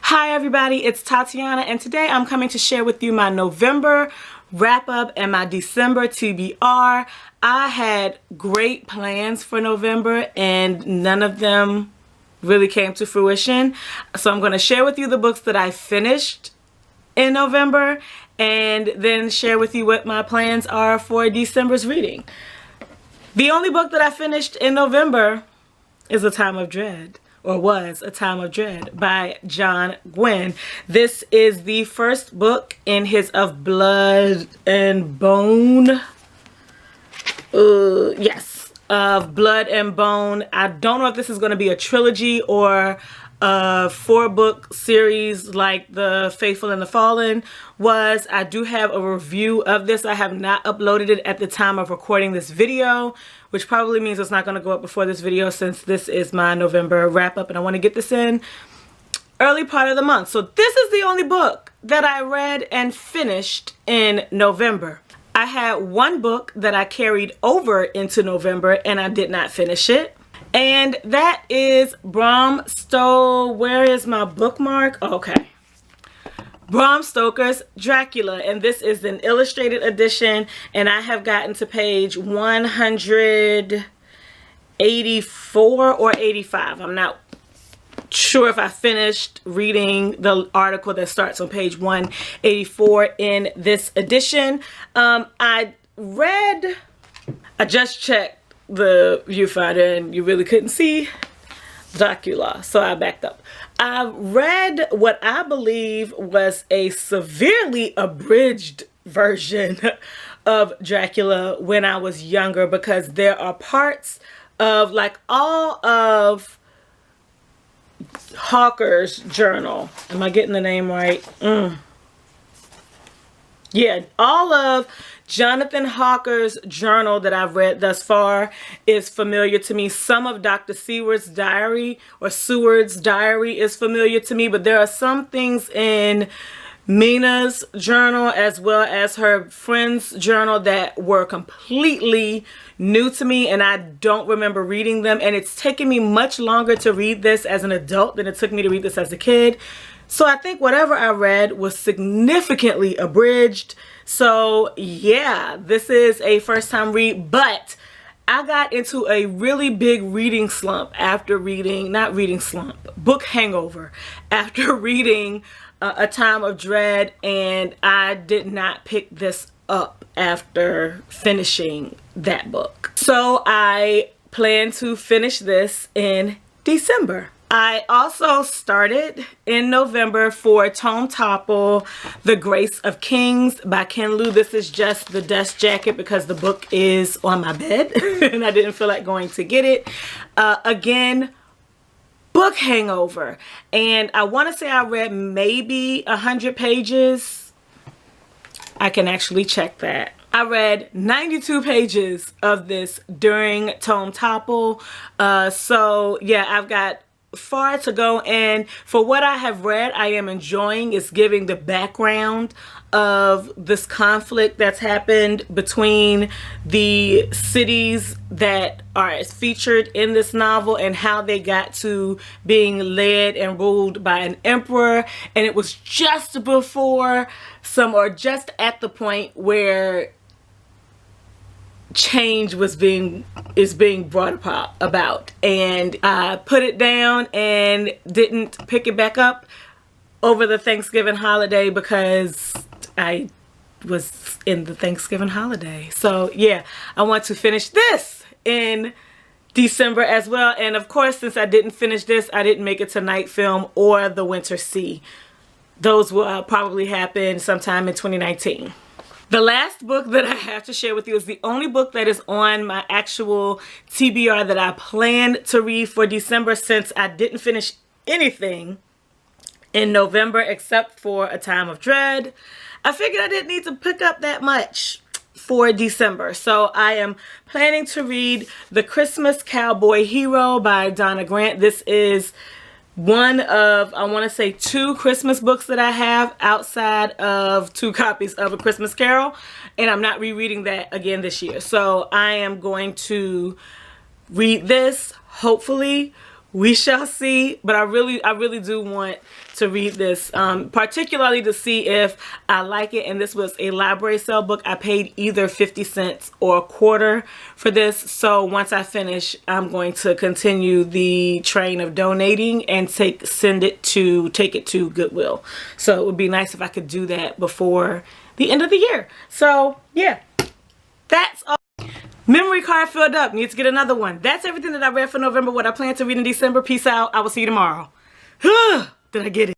Hi everybody, it's Tatiana and today I'm coming to share with you my November wrap up and my December TBR. I had great plans for November and none of them really came to fruition. So I'm going to share with you the books that I finished in November and then share with you what my plans are for December's reading. The only book that I finished in November is A Time of Dread. Or was A Time of Dread by John Gwynne. This is the first book in his Of Blood and Bone. Yes, Of Blood and Bone. I don't know if this is going to be a trilogy or a 4-book series like The Faithful and the Fallen was. I do have a review of this. I have not uploaded it at the time of recording this video, which probably means it's not going to go up before this video since this is my November wrap up and I want to get this in early part of the month. So this is the only book that I read and finished in November. I had one book that I carried over into November and I did not finish it. And that is Bram Stoker. Where is my bookmark? Okay. Bram Stoker's Dracula, and this is an illustrated edition, and I have gotten to page 184 or 85. I'm not sure if I finished reading the article that starts on page 184 in this edition. I just checked the viewfinder and you really couldn't see Dracula, so I backed up. I read what I believe was a severely abridged version of Dracula when I was younger, because there are parts of like all of Hawker's journal. Am I getting the name right? Yeah, all of Jonathan Hawker's journal that I've read thus far is familiar to me. Some of Dr. Seward's diary or Seward's diary is familiar to me, but there are some things in Mina's journal as well as her friend's journal that were completely new to me and I don't remember reading them, and it's taken me much longer to read this as an adult than it took me to read this as a kid. So I think whatever I read was significantly abridged. So yeah, this is a first time read, but I got into a really big reading slump after reading, book hangover after reading A Time of Dread, and I did not pick this up after finishing that book. So I plan to finish this in December. I also started in November for Tome Topple, The Grace of Kings by Ken Liu. This is just the dust jacket because the book is on my bed and I didn't feel like going to get it. Again, book hangover. And I want to say I read maybe 100 pages. I can actually check that. I read 92 pages of this during Tome Topple. So yeah, I've got far to go, and for what I have read, I am enjoying. It's giving the background of this conflict that's happened between the cities that are featured in this novel and how they got to being led and ruled by an emperor. And it was just before just at the point where change is being brought about, and I put it down and didn't pick it back up over the Thanksgiving holiday because I was in the Thanksgiving holiday. So yeah, I want to finish this in December as well. And of course, since I didn't finish this, I didn't make it to Night Film or The Winter Sea. Those will probably happen sometime in 2019. The last book that I have to share with you is the only book that is on my actual TBR that I planned to read for December, since I didn't finish anything in November except for A Time of Dread. I figured I didn't need to pick up that much for December. So I am planning to read The Christmas Cowboy Hero by Donna Grant. This is one of, I want to say, 2 Christmas books that I have outside of 2 copies of A Christmas Carol, and I'm not rereading that again this year. So I am going to read this hopefully we shall see. But I really do want to read this, particularly to see if I like it. And this was a library sale book. I paid either 50 cents or a quarter for this. So once I finish, I'm going to continue the train of donating and take it to Goodwill. So it would be nice if I could do that before the end of the year. So yeah, that's all. Memory card filled up. Need to get another one. That's everything that I read for November. What I plan to read in December. Peace out. I will see you tomorrow. Did I get it?